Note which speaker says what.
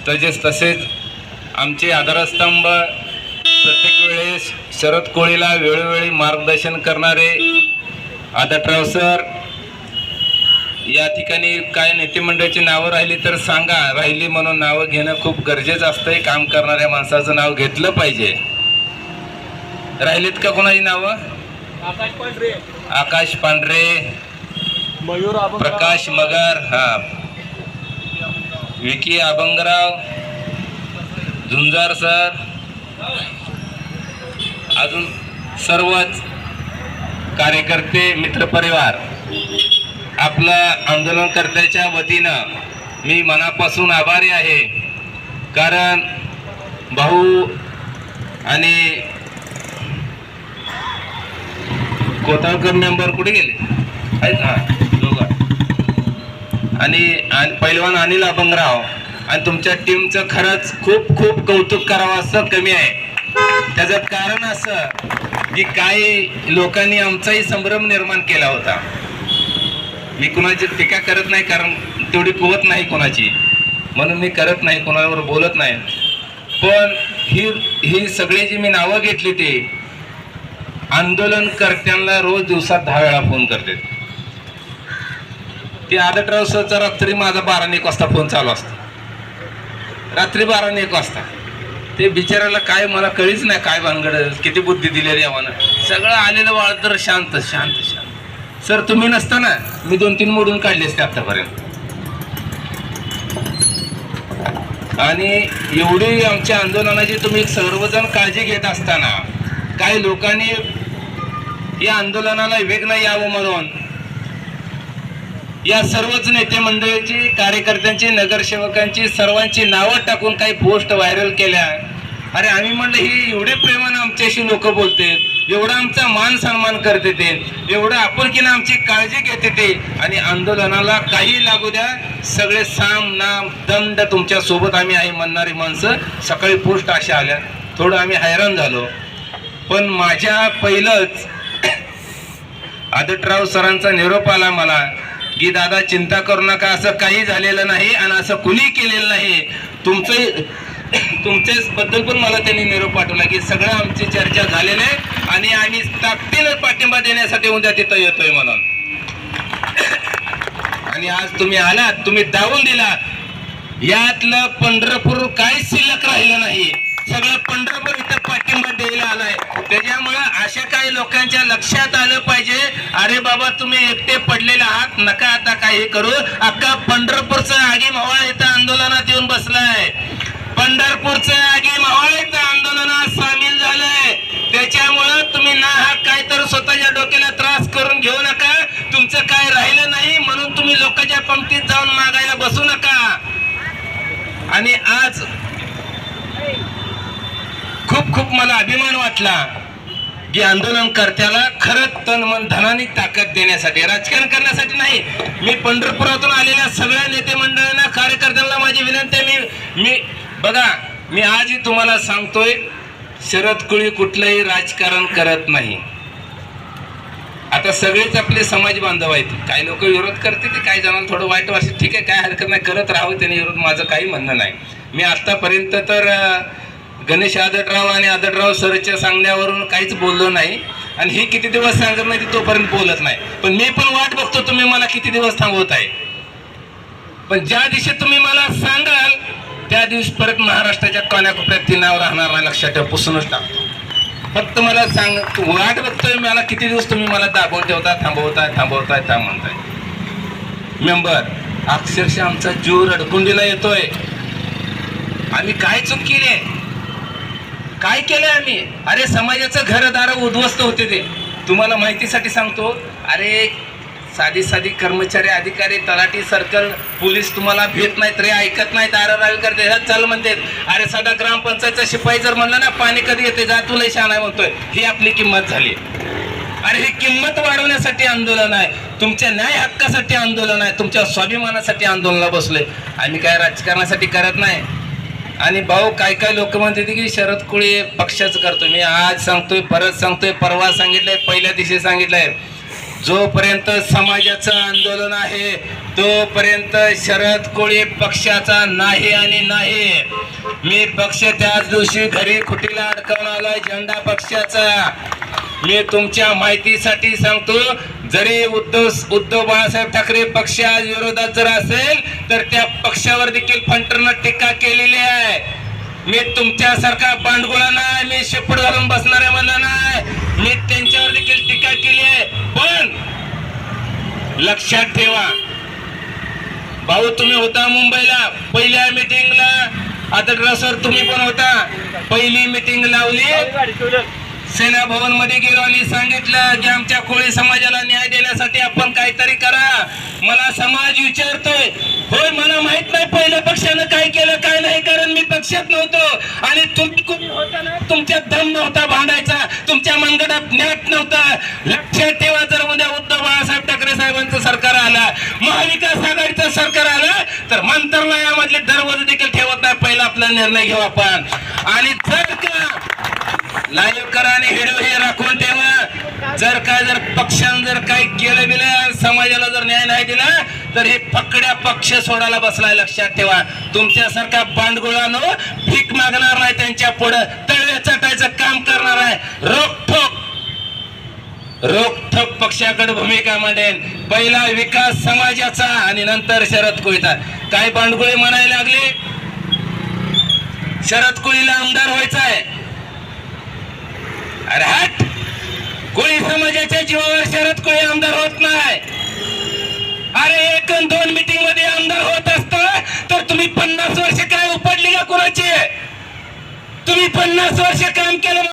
Speaker 1: तसेच आमचे आधारस्तंभ प्रत्येक वेळेस शरद कोळीला वेळोवेळी मार्गदर्शन करणारे आदतराव सर, या ठिकाणी काय नेते मंडळाची नावं राहिली तर सांगा, राहिली म्हणून नावं घेणं खूप गरजेचं असतंय. काम करणाऱ्या माणसाचं नाव घेतलं पाहिजे. राहिलीत का कोणाची नावं? आकाश पांढरे, प्रकाश मगर, विकी अभंगराव, झुंजार सर, अजून सर्वच कार्यकर्ते, मित्रपरिवार, आपल्या आंदोलनकर्त्याच्या वतीनं मी मनापासून आभारी आहे. कारण भाऊ आणि कोथाळकर मेंबर कुठे गेले आहेत ना दोघं, आणि पैलवान अनिल अभंगराव आणि तुमच्या टीमचं खरंच खूप खूप कौतुक करावं असं कमी आहे. त्याचं कारण असं की काही लोकांनी आमचाही संभ्रम निर्माण केला होता. मी कुणाची टीका करत नाही, कारण तेवढी कुवत नाही कोणाची, म्हणून मी करत नाही, कोणावर बोलत नाही. पण ही सगळी जी मी नावं घेतली ती आंदोलनकर्त्यांना रोज दिवसात 10 वेळा फोन करते. ते आदतराव सरचा रात्री माझा 12 आणि 1 वाजता फोन चालू असतो. रात्री 12 आणि 1 वाजता ते बिचाराला काय मला कळीच नाही काय भानगड, किती बुद्धी दिलेली आव्हानं. सगळं आलेलं वाळ तर शांत शांत शांत. सर तुम्ही नसताना मी 2-3 मोडून काढले असते आतापर्यंत. आणि एवढी आमच्या आंदोलनाची तुम्ही सर्वजण काळजी घेत असताना काही लोकांनी या आंदोलनाला वेग नाही यावं म्हणून या सर्वच नेते मंडळीची, कार्यकर्त्यांची, नगरसेवकांची सर्वांची नावं टाकून काही पोस्ट व्हायरल केल्या. अरे आम्ही म्हणलं ही एवढे प्रेमानं आमच्याशी लोक बोलते, एवढा आमचा मान सन्मान करते ते, एवढं आपुलकीनं आमची काळजी घेते ते, आणि आंदोलनाला काही लागू द्या, सगळे साम नाम दंड तुमच्या सोबत आम्ही आहे म्हणणारी माणसं सकाळी पोस्ट अशा आल्या. थोडं आम्ही हैराण झालो. पण माझ्या पहिलंच आदतराव सरांचा निरोप आला मला की दादा चिंता करू नका, असं काही झालेलं नाही आणि असं कुणी केलेलं नाही. तुमच्याच बद्दल पण मला त्यांनी निरोप पाठवला की सगळं आमची चर्चा झालेली आहे आणि आम्ही ताकदीनं पाठिंबा देण्यासाठी उद्या तिथं येतोय म्हणून. आणि आज तुम्ही आलात, तुम्ही दावून दिलात. यातलं पंढरपूर काही शिल्लक राहिलं नाही, सगळं पंढरपूर इथं पाठिंबा द्यायला आलाय. त्याच्यामुळे अशा काही लोकांच्या लक्षात आलं पाहिजे, अरे बाबा तुम्ही एकटे पडलेले आहात, नका आता काही करू. अख्खा पंढरपूरचं आगी मावळ इथं आंदोलनात येऊन बसलाय. पंढरपूरचं आगी मावळ इथं आंदोलनात सामील झालंय. त्याच्यामुळं तुम्ही ना हा काय तर स्वतःच्या डोक्याला त्रास करून घेऊ नका. तुमचं काय राहिलं नाही म्हणून तुम्ही लोकांच्या पंक्तीत जाऊन मागायला बसू नका. आणि आज खूप खूप मला अभिमान वाटला की आंदोलनकर्त्याला खरंच तन मन धनाने ताकद देण्यासाठी, राजकारण करण्यासाठी नाही. मी पंढरपुरातून आलेल्या सगळ्या नेते मंडळांना, कार्यकर्त्यांना माझी विनंती मी बघा, मी आजही तुम्हाला सांगतोय, शरद कोळी कुठलंही राजकारण करत नाही. आता सगळेच आपले समाज बांधव आहेत. काही लोक विरोध करते, ते काही जणांना थोडं वाईट वाटतं, ठीक आहे काय हरकत नाही, करत राहावं त्यांनी विरोध, माझं काही म्हणणं नाही. मी आतापर्यंत तर गणेश आदतराव आणि आदतराव सरच्या सांगण्यावरून काहीच बोललो नाही, आणि हे किती दिवस सांगत नाही तोपर्यंत बोलत नाही. पण मी पण वाट बघतो तुम्ही मला किती दिवस थांबवत आहे. पण ज्या दिवशी तुम्ही मला सांगाल त्या दिवशी परत महाराष्ट्राच्या कानाकोपऱ्यात ती नाव राहणार नाही, लक्षात ठेवा, पुसूनच टाकतो. फक्त मला सांग, वाट बघतोय मला किती दिवस तुम्ही मला दाबून ठेवताय, थांबवताय म्हणताय. मेंबर अक्षरशः आमचा जीव रडकुंडीला येतोय. आम्ही काय चूक केली आहे, काय केलंय आम्ही? अरे समाजाचं घरदार उद्ध्वस्त होते ते. तुम्हाला माहितीसाठी सांगतो, अरे साधी कर्मचारी, अधिकारी, तलाठी, सर्कल, पोलीस तुम्हाला भेट नाहीत रे, ऐकत नाहीत, आररावी करते, चल म्हणते. अरे साधा ग्रामपंचायतचा शिपाई जर म्हणलं ना पाणी कधी येते, जा तुला शहाणा म्हणतोय, ही आपली किंमत झाली. अरे ही किंमत वाढवण्यासाठी आंदोलन आहे, तुमच्या न्याय हक्कासाठी आंदोलन आहे, तुमच्या स्वाभिमानासाठी आंदोलनाला बसलोय. आम्ही काय राजकारणासाठी करत नाही. आणि भाऊ काय लोक म्हणते की शरद कोळी पक्षाचं करतो. मी आज सांगतोय, परत सांगतोय, परवा सांगितलंय, पहिल्या दिवशी सांगितलंय, जोपर्यंत समाजाचं आंदोलन आहे तोपर्यंत शरद कोळी पक्षाचा नाही आणि नाही. मी पक्ष त्याच दिवशी घरी खुटीला अडकवून आलाय, झेंडा पक्षाचा. मी तुमच्या माहितीसाठी सांगतो, जरी उद्धव बाळासाहेब ठाकरे पक्ष आज विरोधात जर असेल तर त्या पक्षावर देखील फंटरनं टीका केलेली आहे. मी तुमच्यासारखा बांडगुळा नाही, मी शेपूट घालून बसणारे म्हणलं नाही, मी त्यांच्यावर देखील टीका केली आहे. पण लक्षात ठेवा भाऊ, तुम्ही होता मुंबईला पहिल्या मीटिंगला, आता सर तुम्ही पण होता. पहिली मीटिंग लावली, सेना भवन मध्ये गेलो आणि सांगितलं की आमच्या कोळी समाजाला न्याय देण्यासाठी आपण काहीतरी करा. मला समाज विचारतोय, होय मला माहित नाही पहिल्या पक्षानं काय केलं काय नाही, कारण मी पक्षात नव्हतो आणि तुम्ही कोणी होता ना, तुमच्यात दम नव्हता भांडायचा, तुमच्या मनगटात ज्ञात नव्हता. लक्षात ठेवा, जर उद्या उद्धव बाळासाहेब ठाकरे साहेबांचं सरकार आलं, महाविकास आघाडीचं सरकार आलं तर मंत्रालयामधले दरवाजे देखील ठेवत नाही, पहिला आपला निर्णय घेऊ आपण. आणि जर का लाईव्ह करा आणि व्हिडिओ हे राखून ठेवा, जर पक्षानं जर काही केलं बिलं, समाजाला जर न्याय नाही दिला तर हे फकड्या पक्ष सोडायला बसलाय. लक्षात ठेवा, तुमच्यासारखा बांडगुळानो भीक मागणार नाही, त्यांच्या पुढे तळव्या चाटायचं काम करणार आहे. रोखोक पक्षाकडे भूमिका मांडेल. पहिला विकास समाजाचा आणि नंतर शरद कोळीचा. काय बांडगुळे म्हणायला लागले, शरद कोळीला आमदार व्हायचा आहे. अरे हट, कोळी समाजाच्या जीवावर शरद कोळी आमदार होत नाही. अरे 1 आणि 2 मीटिंग मध्ये आमदार होत असतं तर तुम्ही 50 वर्ष काय उपडली का कुणाची? तुम्ही 50 वर्ष काय